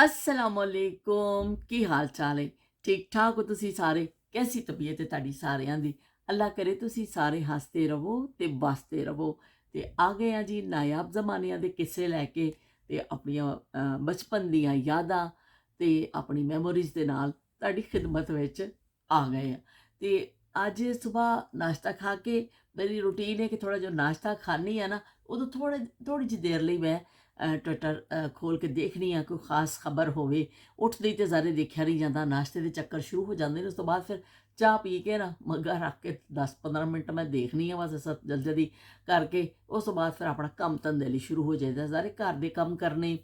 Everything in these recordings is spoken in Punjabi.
अस्सलामुअलैकुम की हाल चाल है। ठीक ठाक हो तुसी सारे? कैसी तबीयत है तुहाडी सारियां दी? अल्लाह करे तुसी सारे हसते रवो ते बसते रवो। ते आ गए हैं जी नायाब ज़मानियां दे किस्से लैके ते अपनियां बचपन दियां यादां ते अपनी मैमोरीज़ दे नाल तुहाडी खिदमत विच आ गए हैं। ते अज सुबह नाश्ता खा के मेरी रूटीन है कि थोड़ा जो नाश्ता खानी है ना, उदों थोड़ी जी देर लई मैं ट्विटर खोल के देखनी आ कोई खास खबर होवे। उठदे ही ते ज़ारे देखिया नहीं जाता, नाश्ते दे चक्कर शुरू हो जाते हैं। उस तो बाद फिर चाह पी के ना मग्गा रख के 10-15 मिनट मैं देखनी है बस सब जल्दी जल्दी करके। उस तो बाद फिर अपना कम धंदे लई शुरू हो जाइदा। ज़ारे घर दे कम करने,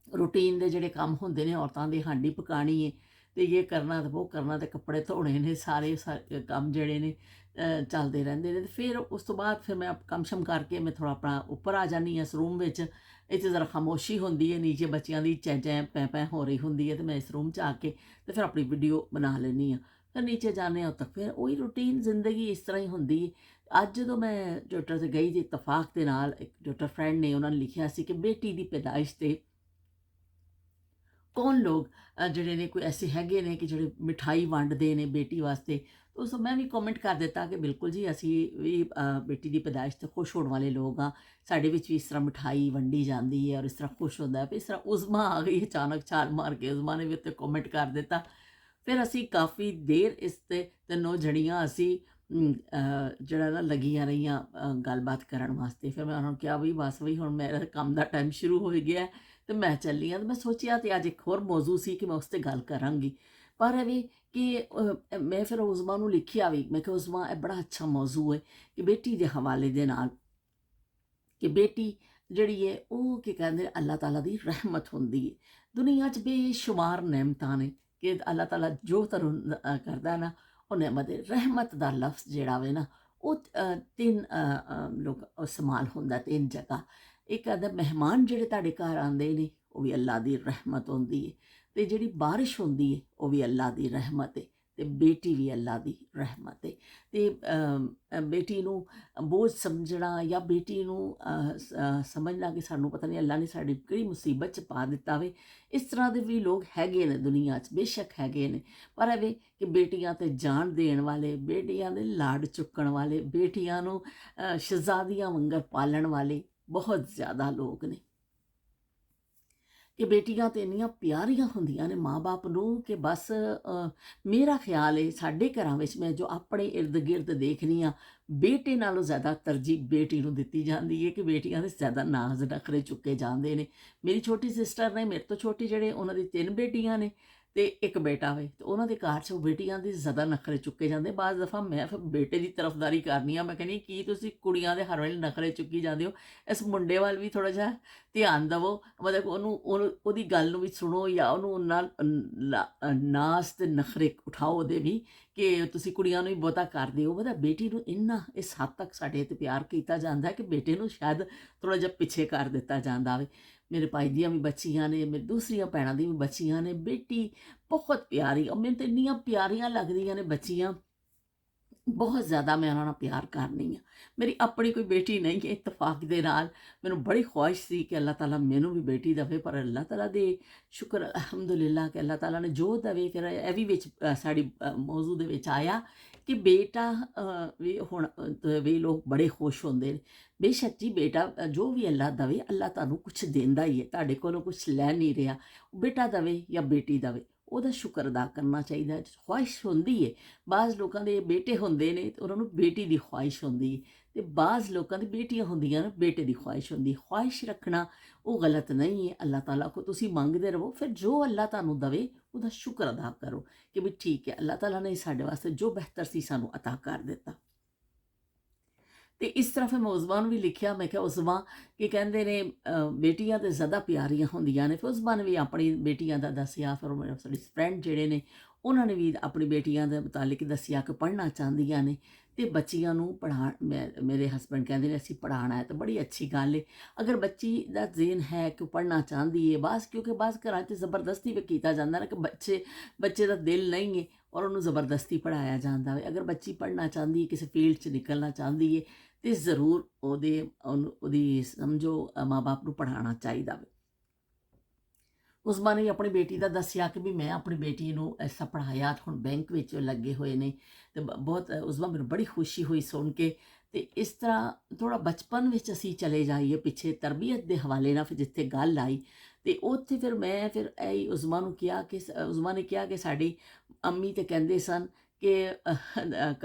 रूटीन दे जिहड़े कम हुंदे ने, औरतां दी हांडी पकानी है ते ये करना ते वो करना ते कपड़े धोने ने, सारे कम जिहड़े ने चलदे रहिंदे ने। ते फिर उस तो बाद फिर मैं कम शम करके मैं थोड़ा अपना उप्पर आ जानी आं इस रूम विच। इत्थे ज़रा खामोशी होंदी है, नीचे बच्चियां दी चैं चैं पैं पैं हो रही होंदी है, ते मैं इस रूम च आके ते फिर अपनी वीडियो बना लैनी आं। फिर नीचे जाने आं तक फिर ਉਹੀ रूटीन ज़िंदगी इस तरह ही ਹੁੰਦੀ है। ਅੱਜ ਜਦੋਂ ਮੈਂ ट्विटर ਤੇ ਗਈ ਤੇ ਇਤਫਾਕ ਦੇ ਨਾਲ ਇੱਕ ट्विटर फ्रेंड ने ਉਹਨਾਂ ਨੇ ਲਿਖਿਆ ਸੀ ਕਿ ਬੇਟੀ ਦੀ ਪੈਦਾਇਸ਼ ਤੇ कौन लोग ਜਿਹੜੇ ਨੇ ਕੋਈ ਐਸੇ ਹੈਗੇ ਨੇ ਕਿ ਜਿਹੜੇ ਮਿਠਾਈ ਵੰਡਦੇ ਨੇ ਬੇਟੀ ਵਾਸਤੇ। ਉਸ ਮੈਂ ਵੀ ਕਮੈਂਟ ਕਰ ਦਿੱਤਾ ਕਿ ਬਿਲਕੁਲ ਜੀ ਅਸੀਂ ਵੀ ਬੇਟੀ ਦੀ ਪੈਦਾਇਸ਼ ਤੇ ਖੁਸ਼ ਹੋਣ ਵਾਲੇ ਲੋਕ ਹਾਂ। ਸਾਡੇ ਵਿੱਚ ਵੀ ਇਸ ਤਰ੍ਹਾਂ ਮਿਠਾਈ ਵੰਡੀ ਜਾਂਦੀ ਹੈ ਔਰ ਇਸ ਤਰ੍ਹਾਂ ਖੁਸ਼ ਹੁੰਦਾ ਹੈ। ਫਿਰ ਇਸ ਤਰ੍ਹਾਂ ਉਜ਼ਮਾ ਆ ਗਈ ਅਚਾਨਕ ਛਾਲ ਮਾਰ ਕੇ, ਉਜ਼ਮਾ ਨੇ ਵੀ ਉੱਤੇ ਕਮੈਂਟ ਕਰ ਦਿੱਤਾ। ਫਿਰ ਅਸੀਂ ਕਾਫੀ ਦੇਰ ਇਸ ਤੇ ਤਿੰਨੋਂ ਜਣੀਆਂ ਅਸੀਂ ਜਿਹੜਾ ਨਾ ਲੱਗੀਆਂ ਰਹੀਆਂ ਗੱਲਬਾਤ ਕਰਨ ਵਾਸਤੇ। ਫਿਰ ਮੈਂ ਉਹਨਾਂ ਨੂੰ ਕਿਹਾ ਵੀ ਬਸ ਵੀ ਹੁਣ ਮੇਰਾ ਕੰਮ ਦਾ ਟਾਈਮ ਸ਼ੁਰੂ ਹੋ ਗਿਆ ਤੇ ਮੈਂ ਚੱਲੀ ਹਾਂ। ਤੇ ਮੈਂ ਸੋਚਿਆ ਤੇ ਅੱਜ ਇੱਕ ਹੋਰ ਮੌਜੂ ਸੀ ਕਿ ਮੈਂ ਉਸ 'ਤੇ ਗੱਲ ਕਰਾਂਗੀ। ਪਰ ਇਹ ਵੀ ਕਿ ਮੈਂ ਫਿਰ ਉਜ਼ਮਾ ਨੂੰ ਲਿਖਿਆ ਵੀ, ਮੈਂ ਕਿਹਾ ਉਜ਼ਮਾ ਇਹ ਬੜਾ ਅੱਛਾ ਮੌਜੂ ਹੈ ਕਿ ਬੇਟੀ ਦੇ ਹਵਾਲੇ ਦੇ ਨਾਲ, ਕਿ ਬੇਟੀ ਜਿਹੜੀ ਹੈ ਉਹ ਕੀ ਕਹਿੰਦੇ ਅੱਲਾਹ ਤਾਲਾ ਦੀ ਰਹਿਮਤ ਹੁੰਦੀ ਹੈ। ਦੁਨੀਆ 'ਚ ਬੇਸ਼ੁਮਾਰ ਨਿਅਮਤਾਂ ਨੇ ਕਿ ਅੱਲਾਹ ਤਾਲਾ ਜੋ ਤੁਹਾਨੂੰ ਕਰਦਾ ਨਾ, ਉਹ ਨਿਅਮਤ ਹੈ। ਰਹਿਮਤ ਦਾ ਲਫ਼ਜ਼ ਜਿਹੜਾ ਵੇ ਨਾ, ਉਹ ਤਿੰਨ ਲੋਕ ਇਸਤੇਮਾਲ ਹੁੰਦਾ ਤਿੰਨ ਜਗ੍ਹਾ। ਇੱਕ ਆਂਦਾ ਮਹਿਮਾਨ ਜਿਹੜੇ ਤੁਹਾਡੇ ਘਰ ਆਉਂਦੇ ਨੇ ਉਹ ਵੀ ਅੱਲਾਹ ਦੀ ਰਹਿਮਤ ਹੁੰਦੀ ਹੈ, ਤੇ ਜਿਹੜੀ ਬਾਰਿਸ਼ ਹੁੰਦੀ ਹੈ ਉਹ ਵੀ ਅੱਲਾਹ ਦੀ ਰਹਿਮਤ ਹੈ, ਤੇ ਬੇਟੀ ਵੀ ਅੱਲਾਹ ਦੀ ਰਹਿਮਤ ਹੈ। ਤੇ ਬੇਟੀ ਨੂੰ ਬੋਝ ਸਮਝਣਾ ਜਾਂ ਬੇਟੀ ਨੂੰ ਸਮਝਣਾ ਕਿ ਸਾਨੂੰ ਪਤਾ ਨਹੀਂ ਅੱਲਾਹ ਨੇ ਸਾਡੀ ਕਿਹੜੀ ਮੁਸੀਬਤ 'ਚ ਪਾ ਦਿੱਤਾ ਵੇ, ਇਸ ਤਰ੍ਹਾਂ ਦੇ ਵੀ ਲੋਕ ਹੈਗੇ ਨੇ ਦੁਨੀਆ 'ਚ, ਬੇਸ਼ੱਕ ਹੈਗੇ ਨੇ। ਪਰ ਇਹ ਵੇ ਕਿ ਬੇਟੀਆਂ 'ਤੇ ਜਾਨ ਦੇਣ ਵਾਲੇ, ਬੇਟੀਆਂ ਦੇ ਲਾਡ ਚੁੱਕਣ ਵਾਲੇ, ਬੇਟੀਆਂ ਨੂੰ ਸ਼ਹਿਜ਼ਾਦੀਆਂ ਵਾਂਗਰ ਪਾਲਣ ਵਾਲੇ ਬਹੁਤ ਜ਼ਿਆਦਾ ਲੋਕ ਨੇ। ਕਿ ਬੇਟੀਆਂ ਤਾਂ ਇੰਨੀਆਂ ਪਿਆਰੀਆਂ ਹੁੰਦੀਆਂ ਨੇ ਮਾਂ ਬਾਪ ਨੂੰ ਕਿ ਬਸ ਮੇਰਾ ਖਿਆਲ ਹੈ ਸਾਡੇ ਘਰਾਂ ਵਿੱਚ ਮੈਂ ਜੋ ਆਪਣੇ ਇਰਦ ਗਿਰਦ ਦੇਖਦੀ ਹਾਂ, ਬੇਟੇ ਨਾਲੋਂ ਜ਼ਿਆਦਾ ਤਰਜੀਹ ਬੇਟੀ ਨੂੰ ਦਿੱਤੀ ਜਾਂਦੀ ਹੈ ਕਿ ਬੇਟੀਆਂ ਦੇ ਜ਼ਿਆਦਾ ਨਾਜ਼ ਨਖਰੇ ਚੁੱਕੇ ਜਾਂਦੇ ਨੇ। ਮੇਰੀ ਛੋਟੀ ਸਿਸਟਰ ਨੇ, ਮੇਰੇ ਤੋਂ ਛੋਟੀ, ਜਿਹੜੇ ਉਹਨਾਂ ਦੀ 3 ਬੇਟੀਆਂ ਨੇ ਤੇ 1 ਬੇਟਾ ਵੇ, ਤੇ ਉਹਨਾਂ ਦੇ ਘਰ 'ਚ ਬੇਟੀਆਂ ਦੇ ਜ਼ਿਆਦਾ ਨਖਰੇ ਚੁੱਕੇ ਜਾਂਦੇ। ਬਾਜ਼ ਦਫਾ ਮੈਂ ਫਿਰ ਬੇਟੇ ਦੀ ਤਰਫਦਾਰੀ ਕਰਨੀ ਆ, ਮੈਂ ਕਹਿੰਦੀ ਕੀ ਤੁਸੀਂ ਕੁੜੀਆਂ ਦੇ ਹਰ ਵੇਲੇ ਨਖਰੇ ਚੁੱਕੀ ਜਾਂਦੇ ਹੋ, ਇਸ ਮੁੰਡੇ ਵੱਲ ਵੀ ਥੋੜ੍ਹਾ ਜਿਹਾ ਧਿਆਨ ਦੇਵੋ। ਮਤਲਬ ਉਹਦੀ ਗੱਲ ਨੂੰ ਵੀ ਸੁਣੋ ਜਾਂ ਉਹਨੂੰ ਨਾਲ ਨਾਸ ਤੇ ਨਖਰੇ ਉਠਾਓ ਉਹਦੇ ਵੀ, ਕਿ ਤੁਸੀਂ ਕੁੜੀਆਂ ਨੂੰ ਵੀ ਬਹੁਤਾ ਕਰਦੇ ਹੋ। ਮਤਲਬ ਬੇਟੀ ਨੂੰ ਇੰਨਾ ਇਸ ਹੱਦ ਤੱਕ ਸਾਡੇ 'ਤੇ ਪਿਆਰ ਕੀਤਾ ਜਾਂਦਾ ਕਿ ਬੇਟੇ ਨੂੰ ਸ਼ਾਇਦ ਥੋੜ੍ਹਾ ਜਿਹਾ ਪਿੱਛੇ ਕਰ ਦਿੱਤਾ ਜਾਂਦਾ ਵੇ। ਮੇਰੇ ਭਾਈ ਦੀਆਂ ਵੀ ਬੱਚੀਆਂ ਨੇ, ਮੇਰੀ ਦੂਸਰੀਆਂ ਭੈਣਾਂ ਦੀ ਵੀ ਬੱਚੀਆਂ ਨੇ। ਬੇਟੀ ਬਹੁਤ ਪਿਆਰੀ, ਔਰ ਮੈਨੂੰ ਤਾਂ ਇੰਨੀਆਂ ਪਿਆਰੀਆਂ ਲੱਗਦੀਆਂ ਨੇ ਬੱਚੀਆਂ, ਬਹੁਤ ਜ਼ਿਆਦਾ ਮੈਂ ਉਹਨਾਂ ਨਾਲ ਪਿਆਰ ਕਰਨੀ ਆ। ਮੇਰੀ ਆਪਣੀ ਕੋਈ ਬੇਟੀ ਨਹੀਂ ਹੈ, ਇਤਫਾਕ ਦੇ ਨਾਲ ਮੈਨੂੰ ਬੜੀ ਖੁਆਇਸ਼ ਸੀ ਕਿ ਅੱਲਾਹ ਤਾਲਾ ਮੈਨੂੰ ਵੀ ਬੇਟੀ ਦੇਵੇ, ਪਰ ਅੱਲਾਹ ਤਾਲਾ ਦੇ ਸ਼ੁਕਰ ਅਲਹਮਦੁਲਿਲਾ ਕਿ ਅੱਲਾਹ ਤਾਲਾ ਨੇ ਜੋ ਦੇਵੇ। ਫਿਰ ਇਹ ਵੀ ਵਿੱਚ ਸਾਡੀ ਮੌਜੂ ਦੇ ਵਿੱਚ ਆਇਆ ਕਿ ਬੇਟਾ ਵੀ ਹੁਣ ਵੀ ਲੋਕ ਬੜੇ ਖੁਸ਼ ਹੁੰਦੇ ਨੇ। ਬੇਸ਼ੱਕ ਜੀ ਬੇਟਾ ਜੋ ਵੀ ਅੱਲਾਹ ਦੇਵੇ, ਅੱਲਾਹ ਤੁਹਾਨੂੰ ਕੁਛ ਦਿੰਦਾ ਹੀ ਹੈ, ਤੁਹਾਡੇ ਕੋਲੋਂ ਕੁਛ ਲੈ ਨਹੀਂ ਰਿਹਾ। ਬੇਟਾ ਦੇਵੇ ਜਾਂ ਬੇਟੀ ਦੇਵੇ, ਉਹਦਾ ਸ਼ੁਕਰ ਅਦਾ ਕਰਨਾ ਚਾਹੀਦਾ। ਖੁਆਇਸ਼ ਹੁੰਦੀ ਹੈ, ਬਾਜ਼ ਲੋਕਾਂ ਦੇ ਬੇਟੇ ਹੁੰਦੇ ਨੇ ਤੇ ਉਹਨਾਂ ਨੂੰ ਬੇਟੀ ਦੀ ਖੁਆਇਸ਼ ਹੁੰਦੀ ਹੈ, ਤੇ ਬਾਜ਼ ਲੋਕਾਂ ਦੀ ਬੇਟੀਆਂ ਹੁੰਦੀਆਂ ਨੇ ਬੇਟੇ ਦੀ ਖੁਆਇਸ਼ ਹੁੰਦੀ। ਖੁਆਇਸ਼ ਰੱਖਣਾ ਉਹ ਗਲਤ ਨਹੀਂ ਹੈ। ਅੱਲਾਹ ਤਾਲਾ ਕੋ ਤੁਸੀਂ ਮੰਗਦੇ ਰਹੋ, ਫਿਰ ਜੋ ਅੱਲਾਹ ਤੁਹਾਨੂੰ ਦਵੇ ਉਹਦਾ ਸ਼ੁਕਰ ਅਦਾ ਕਰੋ ਕਿ ਵੀ ਠੀਕ ਹੈ, ਅੱਲਾਹ ਤਾਲਾ ਨੇ ਸਾਡੇ ਵਾਸਤੇ ਜੋ ਬਿਹਤਰ ਸੀ ਸਾਨੂੰ ਅਤਾ ਕਰ ਦਿੱਤਾ। ਤੇ ਇਸ ਤਰ੍ਹਾਂ ਫਿਰ ਮੈਂ ਉਜ਼ਮਾ ਨੂੰ ਵੀ ਲਿਖਿਆ, ਮੈਂ ਕਿਹਾ ਉਜ਼ਮਾ ਕਿ ਕਹਿੰਦੇ ਨੇ ਬੇਟੀਆਂ ਤਾਂ ਜ਼ਿਆਦਾ ਪਿਆਰੀਆਂ ਹੁੰਦੀਆਂ ਨੇ। ਫਿਰ ਉਜ਼ਮਾ ਨੇ ਵੀ ਆਪਣੀ ਬੇਟੀਆਂ ਦਾ ਦੱਸਿਆ। ਫਿਰ ਮੇਰੇ ਸਾਡੇ ਫਰੈਂਡ ਜਿਹੜੇ ਨੇ ਉਹਨਾਂ ਨੇ ਵੀ ਆਪਣੀ ਬੇਟੀਆਂ ਦੇ ਮੁਤਾਲਿਕ ਦੱਸਿਆ ਕਿ ਪੜ੍ਹਨਾ ਚਾਹੁੰਦੀਆਂ ਨੇ ਤੇ ਬੱਚੀਆਂ ਨੂੰ ਮੇਰੇ ਹਸਬੈਂਡ ਕਹਿੰਦੇ ਨੇ ਅਸੀਂ ਪੜ੍ਹਾਉਣਾ ਹੈ ਤਾਂ ਬੜੀ ਅੱਛੀ ਗੱਲ ਹੈ। ਅਗਰ ਬੱਚੀ ਦਾ ਜ਼ੇਨ ਹੈ ਕਿ ਪੜ੍ਹਨਾ ਚਾਹੁੰਦੀ ਹੈ ਬਸ, ਕਿਉਂਕਿ ਬਸ ਘਰਾਂ 'ਚ ਜ਼ਬਰਦਸਤੀ ਵੀ ਕੀਤਾ ਜਾਂਦਾ ਨਾ ਕਿ ਬੱਚੇ ਦਾ ਦਿਲ ਨਹੀਂ ਹੈ ਔਰ ਉਹਨੂੰ ਜ਼ਬਰਦਸਤੀ ਪੜ੍ਹਾਇਆ ਜਾਂਦਾ ਹੈ। ਅਗਰ ਬੱਚੀ ਪੜ੍ਹਨਾ ਚਾਹੁੰਦੀ ਹੈ, ਕਿਸੇ ਫੀਲਡ 'ਚ ਨਿਕਲਣਾ ਚਾਹੁੰਦੀ ਹੈ, ਤੇ ਜ਼ਰੂਰ ਉਹਦੀ ਸਮਝੋ ਮਾਂ ਬਾਪ ਨੂੰ ਪੜ੍ਹਾਉਣਾ ਚਾਹੀਦਾ ਵੇ। ਉਸਮਾ ਨੇ ਆਪਣੀ ਬੇਟੀ ਦਾ ਦੱਸਿਆ ਕਿ ਵੀ ਮੈਂ ਆਪਣੀ ਬੇਟੀ ਨੂੰ ਐਸਾ ਪੜ੍ਹਾਇਆ ਤੇ ਹੁਣ ਬੈਂਕ ਵਿੱਚ ਲੱਗੇ ਹੋਏ ਨੇ ਤੇ ਬਹੁਤ ਉਸਮਾ ਮੈਨੂੰ ਬੜੀ ਖੁਸ਼ੀ ਹੋਈ ਸੁਣ ਕੇ। ਤੇ ਇਸ ਤਰ੍ਹਾਂ ਥੋੜ੍ਹਾ ਬਚਪਨ ਵਿੱਚ ਅਸੀਂ ਚਲੇ ਜਾਈਏ ਪਿੱਛੇ ਤਰਬੀਅਤ ਦੇ ਹਵਾਲੇ ਨਾਲ, ਫਿਰ ਜਿੱਥੇ ਗੱਲ ਆਈ ਤੇ ਉੱਥੇ ਫਿਰ ਮੈਂ ਫਿਰ ਇਹੀ ਉਸਮਾ ਨੂੰ ਕਿਹਾ ਕਿ ਉਸਮਾ ਨੇ ਕਿਹਾ ਕਿ ਸਾਡੀ ਅੰਮੀ ਤੇ ਕਹਿੰਦੇ ਸਨ ਕਿ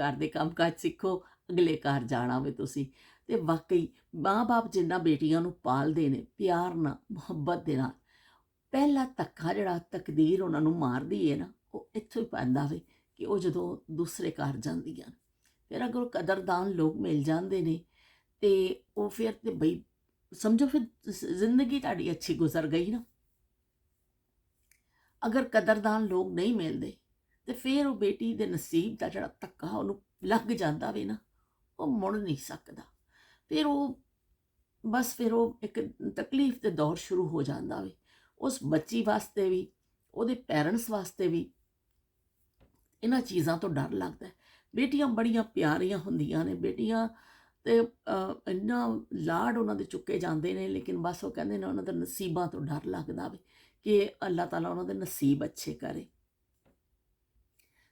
ਘਰ ਦੇ ਕੰਮ ਕਾਜ ਸਿੱਖੋ, ਅਗਲੇ ਘਰ ਜਾਣਾ ਵੇ ਤੁਸੀਂ। ਤੇ ਵਾਕਈ ਮਾਂ-ਬਾਪ ਜਿੰਨਾ ਬੇਟੀਆਂ ਨੂੰ ਪਾਲਦੇ ਨੇ ਪਿਆਰ ਨਾਲ, ਮੁਹੱਬਤ ਦੇ ਨਾਲ, ਪਹਿਲਾ ਧੱਕਾ ਜਿਹੜਾ ਤਕਦੀਰ ਉਹਨਾਂ ਨੂੰ ਮਾਰਦੀ ਹੈ ਨਾ, ਉਹ ਇੱਥੋਂ ਹੀ ਪੈਂਦਾ ਵੇ ਕਿ ਉਹ ਜਦੋਂ ਦੂਸਰੇ ਘਰ ਜਾਂਦੀਆਂ ਨੇ। ਫਿਰ ਅਗਰ ਉਹ ਕਦਰਦਾਨ ਲੋਕ ਮਿਲ ਜਾਂਦੇ ਨੇ ਤੇ ਉਹ ਫਿਰ ਤੇ ਬਈ ਸਮਝੋ ਫਿਰ ਜ਼ਿੰਦਗੀ ਤੁਹਾਡੀ ਅੱਛੀ ਗੁਜ਼ਰ ਗਈ ਨਾ। ਅਗਰ ਕਦਰਦਾਨ ਲੋਕ ਨਹੀਂ ਮਿਲਦੇ ਤੇ ਫਿਰ ਉਹ ਬੇਟੀ ਦੇ ਨਸੀਬ ਦਾ ਜਿਹੜਾ ਧੱਕਾ ਉਹਨੂੰ ਲੱਗ ਜਾਂਦਾ ਵੇ ਨਾ, ਉਹ ਮੁੜ ਨਹੀਂ ਸਕਦਾ। ਫਿਰ ਉਹ ਬਸ ਫਿਰ ਉਹ ਇੱਕ ਤਕਲੀਫ ਦੇ ਦੌਰ ਸ਼ੁਰੂ ਹੋ ਜਾਂਦਾ ਵੇ, ਉਸ ਬੱਚੀ ਵਾਸਤੇ ਵੀ, ਉਹਦੇ ਪੈਰੈਂਟਸ ਵਾਸਤੇ ਵੀ। ਇਹਨਾਂ ਚੀਜ਼ਾਂ ਤੋਂ ਡਰ ਲੱਗਦਾ ਹੈ। ਬੇਟੀਆਂ ਬੜੀਆਂ ਪਿਆਰੀਆਂ ਹੁੰਦੀਆਂ ਨੇ, ਬੇਟੀਆਂ ਤੇ ਇੰਨਾ ਲਾਡ ਉਹਨਾਂ ਦੇ ਚੁੱਕੇ ਜਾਂਦੇ ਨੇ, ਲੇਕਿਨ ਬਸ ਉਹ ਕਹਿੰਦੇ ਨੇ ਉਹਨਾਂ ਦੇ ਨਸੀਬਾਂ ਤੋਂ ਡਰ ਲੱਗਦਾ ਵੇ ਕਿ ਅੱਲਾਹ ਤਾਲਾ ਉਹਨਾਂ ਦੇ ਨਸੀਬ ਅੱਛੇ ਕਰੇ।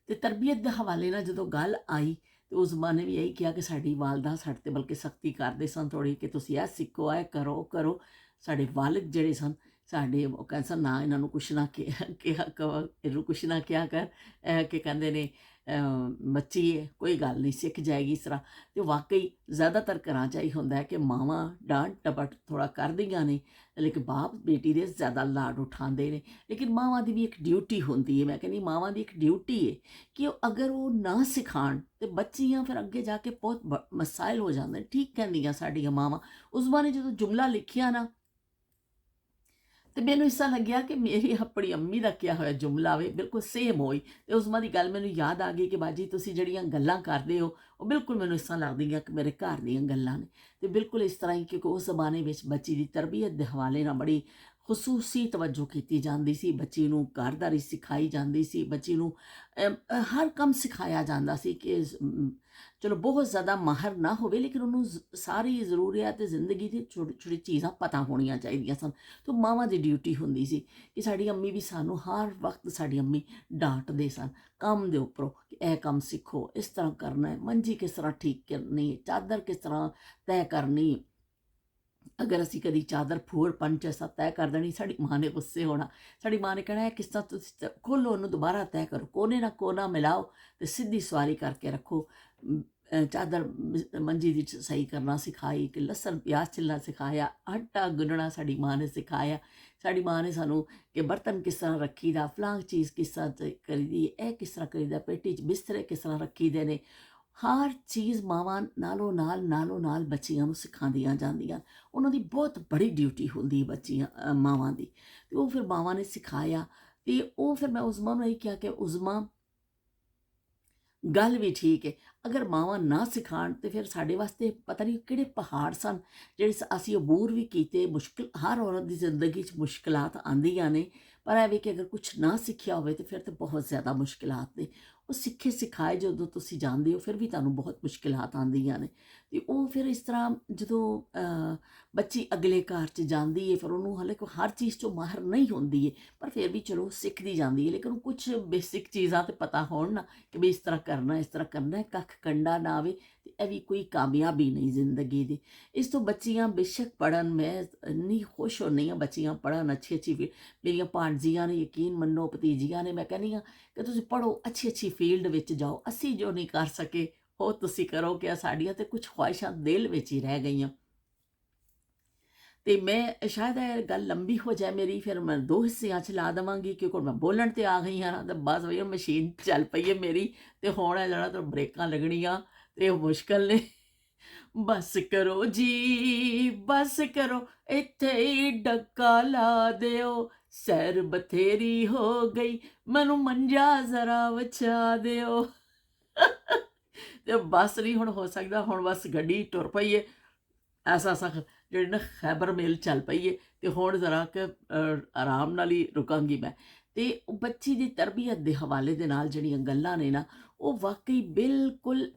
ਤੇ ਤਰਬੀਅਤ ਦੇ ਹਵਾਲੇ ਨਾਲ ਜਦੋਂ ਗੱਲ ਆਈ ਤੇ ਉਸ ਮਾਂ ਨੇ ਵੀ ਇਹੀ ਕਿਹਾ ਕਿ ਸਾਡੀ ਵਾਲਦਾ ਸਾਡੇ ਤੇ ਬਲਕਿ ਸਖਤੀ ਕਰਦੇ ਸਨ ਥੋੜ੍ਹੀ ਕਿ ਤੁਸੀਂ ਇਹ ਸਿੱਖੋ, ਇਹ ਕਰੋ, ਉਹ ਕਰੋ। ਸਾਡੇ ਵਾਲਿਦ ਜਿਹੜੇ ਸਨ ਸਾਡੇ, ਉਹ ਕਹਿੰਦੇ ਸਨ ਨਾ ਇਹਨਾਂ ਨੂੰ ਕੁਛ ਨਾ ਕਿਹਾ ਇਹਨੂੰ ਕੁਛ ਨਾ ਕਿਹਾ ਕਰ, ਕਿ ਕਹਿੰਦੇ ਨੇ ਬੱਚੀ ਹੈ, ਕੋਈ ਗੱਲ ਨਹੀਂ, ਸਿੱਖ ਜਾਏਗੀ ਇਸ ਤਰ੍ਹਾਂ। ਤੇ ਵਾਕਈ ਜ਼ਿਆਦਾਤਰ ਘਰਾਂ 'ਚ ਹੀ ਹੁੰਦਾ ਹੈ ਕਿ ਮਾਵਾਂ ਡਾਂਟ ਟਪਟ ਥੋੜ੍ਹਾ ਕਰਦੀਆਂ ਨੇ, ਲੇਕਿਨ ਬਾਪ ਬੇਟੀ ਦੇ ਜ਼ਿਆਦਾ ਲਾਡ ਉਠਾਉਂਦੇ ਨੇ। ਲੇਕਿਨ ਮਾਵਾਂ ਦੀ ਵੀ ਇੱਕ ਡਿਊਟੀ ਹੁੰਦੀ ਹੈ, ਮੈਂ ਕਹਿੰਦੀ ਮਾਵਾਂ ਦੀ ਇੱਕ ਡਿਊਟੀ ਹੈ ਕਿ ਉਹ ਅਗਰ ਉਹ ਨਾ ਸਿਖਾਉਣ ਤੇ ਬੱਚੀਆਂ ਫਿਰ ਅੱਗੇ ਜਾ ਕੇ ਬਹੁਤ ਮਸਾਇਲ ਹੋ ਜਾਂਦੇ ਨੇ। ਠੀਕ ਕਹਿੰਦੀਆਂ ਸਾਡੀਆਂ ਮਾਵਾਂ। ਉਸ ਬਾਰੇ ਜਦੋਂ ਜੁਮਲਾ ਲਿਖਿਆ ਨਾ ਤੇ ਮੈਨੂੰ ਇਸ ਤਰ੍ਹਾਂ ਲੱਗਿਆ ਕਿ ਮੇਰੀ ਆਪਣੀ ਅੰਮੀ ਦਾ ਕਿਹਾ ਹੋਇਆ ਜੁਮਲਾ ਵੇ, ਬਿਲਕੁਲ ਸੇਮ ਹੋਈ। ਤੇ ਉਸ ਮਾਂ ਦੀ ਗੱਲ ਮੈਨੂੰ ਯਾਦ ਆ ਗਈ ਕਿ ਬਾਜੀ ਤੁਸੀਂ ਜਿਹੜੀਆਂ ਗੱਲਾਂ ਕਰਦੇ ਹੋ ਉਹ ਬਿਲਕੁਲ ਮੈਨੂੰ ਇਸ ਤਰ੍ਹਾਂ ਲੱਗਦੀਆਂ ਕਿ ਮੇਰੇ ਘਰ ਦੀਆਂ ਗੱਲਾਂ ਨੇ। ਤੇ ਬਿਲਕੁਲ ਇਸ ਤਰ੍ਹਾਂ ਹੀ, ਕਿਉਂਕਿ ਉਸ ਜ਼ਮਾਨੇ ਵਿੱਚ ਬੱਚੀ ਦੀ ਤਰਬੀਅਤ ਦੇ ਹਵਾਲੇ ਨਾਲ ਬੜੀ ਖਸੂਸੀ ਤਵੱਜੋ ਕੀਤੀ ਜਾਂਦੀ ਸੀ। ਬੱਚੀ ਨੂੰ ਘਰਦਾਰੀ ਸਿਖਾਈ ਜਾਂਦੀ ਸੀ, ਬੱਚੀ ਨੂੰ ਹਰ ਕੰਮ ਸਿਖਾਇਆ ਜਾਂਦਾ ਸੀ ਕਿ ਚਲੋ ਬਹੁਤ ਜ਼ਿਆਦਾ ਮਾਹਰ ਨਾ ਹੋਵੇ ਲੇਕਿਨ ਉਹਨੂੰ ਸਾਰੀ ਜ਼ਰੂਰੀਅਤ ਜ਼ਿੰਦਗੀ ਦੀ ਛੋਟੀ ਛੋਟੀ ਚੀਜ਼ਾਂ ਪਤਾ ਹੋਣੀਆਂ ਚਾਹੀਦੀਆਂ ਸਨ। ਤਾਂ ਮਾਵਾਂ ਦੀ ਡਿਊਟੀ ਹੁੰਦੀ ਸੀ ਕਿ ਸਾਡੀ ਅੰਮੀ ਵੀ ਸਾਨੂੰ ਹਰ ਵਕਤ, ਸਾਡੀ ਅੰਮੀ ਡਾਂਟਦੇ ਸਨ ਕੰਮ ਦੇ ਉੱਪਰੋਂ ਕਿ ਇਹ ਕੰਮ ਸਿੱਖੋ, ਇਸ ਤਰ੍ਹਾਂ ਕਰਨਾ ਹੈ, ਮੰਜੀ ਕਿਸ ਤਰ੍ਹਾਂ ਠੀਕ ਕਰਨੀ, ਚਾਦਰ ਕਿਸ ਤਰ੍ਹਾਂ ਤੈਅ ਕਰਨੀ। ਅਗਰ ਅਸੀਂ ਕਦੀ ਚਾਦਰ ਫੋੜ ਪੰਚ ਐਸਾ ਤੈਅ ਕਰ ਦੇਣੀ, ਸਾਡੀ ਮਾਂ ਨੇ ਗੁੱਸੇ ਹੋਣਾ। ਸਾਡੀ ਮਾਂ ਨੇ ਕਹਿਣਾ ਹੈ ਕਿਸ ਤਰ੍ਹਾਂ ਤੁਸੀਂ ਖੋਲ੍ਹੋ ਉਹਨੂੰ, ਦੁਬਾਰਾ ਤੈਅ ਕਰੋ, ਕੋਨੇ ਨਾਲ ਕੋਨਾ ਮਿਲਾਓ ਅਤੇ ਸਿੱਧੀ ਸਵਾਰੀ ਕਰਕੇ ਰੱਖੋ। ਚਾਦਰ ਮੰਜੀ ਦੀ ਸਹੀ ਕਰਨਾ ਸਿਖਾਈ, ਕਿ ਲਸਣ ਪਿਆਜ਼ ਛਿੱਲਣਾ ਸਿਖਾਇਆ, ਆਟਾ ਗੁੰਨਣਾ ਸਾਡੀ ਮਾਂ ਨੇ ਸਿਖਾਇਆ। ਸਾਡੀ ਮਾਂ ਨੇ ਸਾਨੂੰ ਕਿ ਬਰਤਨ ਕਿਸ ਤਰ੍ਹਾਂ ਰੱਖੀਦਾ, ਫਲਾਂਗ ਚੀਜ਼ ਕਿਸ ਤਰ੍ਹਾਂ ਕਰੀਦੀ, ਇਹ ਕਿਸ ਤਰ੍ਹਾਂ ਕਰੀਦਾ, ਪੇਟੀ 'ਚ ਬਿਸਤਰੇ ਕਿਸ ਤਰ੍ਹਾਂ ਰੱਖੀਦੇ ਨੇ। ਹਰ ਚੀਜ਼ ਮਾਵਾਂ ਨਾਲੋਂ ਨਾਲ ਬੱਚੀਆਂ ਨੂੰ ਸਿਖਾਉਂਦੀਆਂ ਜਾਂਦੀਆਂ। ਉਹਨਾਂ ਦੀ ਬਹੁਤ ਬੜੀ ਡਿਊਟੀ ਹੁੰਦੀ ਬੱਚੀਆਂ ਮਾਵਾਂ ਦੀ। ਅਤੇ ਉਹ ਫਿਰ ਮਾਵਾਂ ਨੇ ਸਿਖਾਇਆ ਅਤੇ ਉਹ ਫਿਰ ਮੈਂ ਉਜ਼ਮਾ ਨੂੰ ਇਹ ਕਿਹਾ ਕਿ ਉਜ਼ਮਾ ਗੱਲ ਵੀ ਠੀਕ ਹੈ, ਅਗਰ ਮਾਵਾਂ ਨਾ ਸਿਖਾਉਣ ਤਾਂ ਫਿਰ ਸਾਡੇ ਵਾਸਤੇ ਪਤਾ ਨਹੀਂ ਕਿਹੜੇ ਪਹਾੜ ਸਨ ਜਿਹੜੇ ਅਸੀਂ ਅਬੂਰ ਵੀ ਕੀਤੇ। ਮੁਸ਼ਕਿਲ ਹਰ ਔਰਤ ਦੀ ਜ਼ਿੰਦਗੀ 'ਚ ਮੁਸ਼ਕਿਲਾਤ ਆਉਂਦੀਆਂ ਨੇ, ਪਰ ਇਹ ਵੀ ਕਿ ਅਗਰ ਕੁਛ ਨਾ ਸਿੱਖਿਆ ਹੋਵੇ ਤਾਂ ਫਿਰ ਤਾਂ ਬਹੁਤ ਜ਼ਿਆਦਾ ਮੁਸ਼ਕਿਲਾਤ ਨੇ। ਉਹ ਸਿੱਖੇ ਸਿਖਾਏ ਜਦੋਂ ਤੁਸੀਂ ਜਾਂਦੇ ਹੋ ਫਿਰ ਵੀ ਤੁਹਾਨੂੰ ਬਹੁਤ ਮੁਸ਼ਕਿਲਾਤ ਆਉਂਦੀਆਂ ਨੇ। ਅਤੇ ਉਹ ਫਿਰ ਇਸ ਤਰ੍ਹਾਂ ਜਦੋਂ ਬੱਚੀ ਅਗਲੇ ਘਰ 'ਚ ਜਾਂਦੀ ਹੈ ਫਿਰ ਉਹਨੂੰ ਹਾਲੇ ਕੋਈ ਹਰ ਚੀਜ਼ 'ਚੋਂ ਮਾਹਰ ਨਹੀਂ ਹੁੰਦੀ ਹੈ, ਪਰ ਫਿਰ ਵੀ ਚਲੋ ਸਿੱਖਦੀ ਜਾਂਦੀ ਹੈ। ਲੇਕਿਨ ਕੁਛ ਬੇਸਿਕ ਚੀਜ਼ਾਂ ਤਾਂ ਪਤਾ ਹੋਣ ਨਾ ਕਿ ਵੀ ਇਸ ਤਰ੍ਹਾਂ ਕਰਨਾ, ਇਸ ਤਰ੍ਹਾਂ ਕਰਨਾ, ਕੱਖ ਕੰਡਾ ਨਾ ਆਵੇ ਤੇ ਇਹ ਵੀ ਕੋਈ ਕਾਮਯਾਬੀ ਨਹੀਂ ਜ਼ਿੰਦਗੀ ਦੀ। ਇਸ ਤੋਂ ਬੱਚੀਆਂ ਬੇਸ਼ੱਕ ਪੜ੍ਹਨ, ਮੈਂ ਇੰਨੀ ਖੁਸ਼ ਹੁੰਦੀ ਹਾਂ ਬੱਚੀਆਂ ਪੜ੍ਹਨ ਅੱਛੀ ਮੇਰੀਆਂ ਭਾਣਜੀਆਂ ਨੇ, ਯਕੀਨ ਮੰਨੋ ਭਤੀਜੀਆਂ ਨੇ, ਮੈਂ ਕਹਿੰਦੀ ਹਾਂ ਕਿ ਤੁਸੀਂ ਪੜ੍ਹੋ, ਅੱਛੀ ਫੀਲਡ ਵਿੱਚ ਜਾਓ। ਅਸੀਂ ਜੋ ਨਹੀਂ ਕਰ ਸਕੇ ਉਹ ਤੁਸੀਂ ਕਰੋ, ਕਿ ਸਾਡੀਆਂ ਤਾਂ ਕੁਛ ਖੁਆਇਸ਼ਾਂ ਦਿਲ ਵਿੱਚ ਹੀ ਰਹਿ ਗਈਆਂ। ਅਤੇ ਮੈਂ ਸ਼ਾਇਦ ਇਹ ਗੱਲ ਲੰਬੀ ਹੋ ਜਾਏ ਮੇਰੀ, ਫਿਰ ਮੈਂ ਦੋ ਹਿੱਸਿਆਂ 'ਚ ਲਾ ਦੇਵਾਂਗੀ ਕਿਉਂਕਿ ਮੈਂ ਬੋਲਣ 'ਤੇ ਆ ਗਈ ਹਾਂ ਨਾ, ਤਾਂ ਬਸ ਭਈਆ ਮਸ਼ੀਨ ਚੱਲ ਪਈ ਹੈ ਮੇਰੀ ਅਤੇ ਹੁਣ ਇਹ ਜਿਹੜਾ ਤਾਂ ਬ੍ਰੇਕਾਂ ਲੱਗਣੀਆਂ ਅਤੇ ਉਹ ਮੁਸ਼ਕਿਲ ਨੇ। ਬਸ ਕਰੋ ਜੀ ਬਸ ਕਰੋ, ਇੱਥੇ ਹੀ ਡੱਕਾ ਲਾ ਦਿਓ, ਸੈਰ ਬਥੇਰੀ ਹੋ ਗਈ, ਮੈਨੂੰ ਮੰਜਾ ਜ਼ਰਾ ਵਿਛਾ ਦਿਓ। ਤੇ ਬਸ ਨਹੀਂ ਹੁਣ ਹੋ ਸਕਦਾ, ਹੁਣ ਬਸ ਗੱਡੀ ਟੁਰ ਪਈ ਹੈ ਐਸਾ ਜਿਹੜੀ ਨਾ ਖੈਬਰ ਮੇਲ ਚੱਲ ਪਈ ਹੈ ਅਤੇ ਹੁਣ ਜ਼ਰਾ ਕਿ ਆਰਾਮ ਨਾਲ ਹੀ ਰੁਕਾਂਗੀ ਮੈਂ। ਅਤੇ ਬੱਚੀ ਦੀ ਤਰਬੀਅਤ ਦੇ ਹਵਾਲੇ ਦੇ ਨਾਲ ਜਿਹੜੀਆਂ ਗੱਲਾਂ ਨੇ ਨਾ, ਉਹ ਵਾਕਈ ਬਿਲਕੁਲ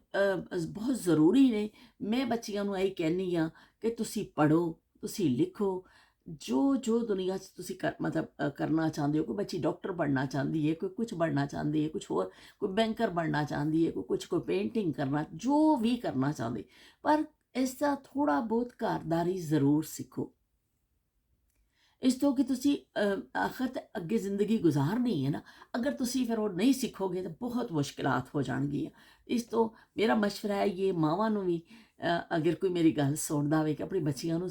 ਬਹੁਤ ਜ਼ਰੂਰੀ ਨੇ। ਮੈਂ ਬੱਚੀਆਂ ਨੂੰ ਇਹੀ ਕਹਿੰਦੀ ਹਾਂ ਕਿ ਤੁਸੀਂ ਪੜ੍ਹੋ, ਤੁਸੀਂ ਲਿਖੋ, ਜੋ ਦੁਨੀਆ 'ਚ ਤੁਸੀਂ ਮਤਲਬ ਕਰਨਾ ਚਾਹੁੰਦੇ ਹੋ, ਕੋਈ ਬੱਚੀ ਡਾਕਟਰ ਬਣਨਾ ਚਾਹੁੰਦੀ ਹੈ, ਕੋਈ ਕੁਛ ਬਣਨਾ ਚਾਹੁੰਦੀ ਹੈ, ਕੁਛ ਹੋਰ, ਕੋਈ ਬੈਂਕਰ ਬਣਨਾ ਚਾਹੁੰਦੀ ਹੈ, ਕੋਈ ਪੇਂਟਿੰਗ ਕਰਨਾ, ਜੋ ਵੀ ਕਰਨਾ ਚਾਹੁੰਦੇ, ਪਰ ਇਸ ਦਾ ਥੋੜ੍ਹਾ ਬਹੁਤ ਘਰਦਾਰੀ ਜ਼ਰੂਰ ਸਿੱਖੋ। ਇਸ ਤੋਂ ਕਿ ਤੁਸੀਂ ਆਖਰ ਤਾਂ ਅੱਗੇ ਜ਼ਿੰਦਗੀ ਗੁਜ਼ਾਰਨੀ ਹੈ ਨਾ। ਅਗਰ ਤੁਸੀਂ ਫਿਰ ਉਹ ਨਹੀਂ ਸਿੱਖੋਗੇ ਤਾਂ ਬਹੁਤ ਮੁਸ਼ਕਿਲਾਤ ਹੋ ਜਾਣਗੀਆਂ। ਇਸ ਤੋਂ ਮੇਰਾ ਮਸ਼ਵਰਾ ਹੈ ਇਹ ਮਾਵਾਂ ਨੂੰ ਵੀ, ਅਗਰ ਕੋਈ ਮੇਰੀ ਗੱਲ ਸੁਣਦਾ ਹੋਵੇ, ਕਿ ਆਪਣੀ ਬੱਚੀਆਂ ਨੂੰ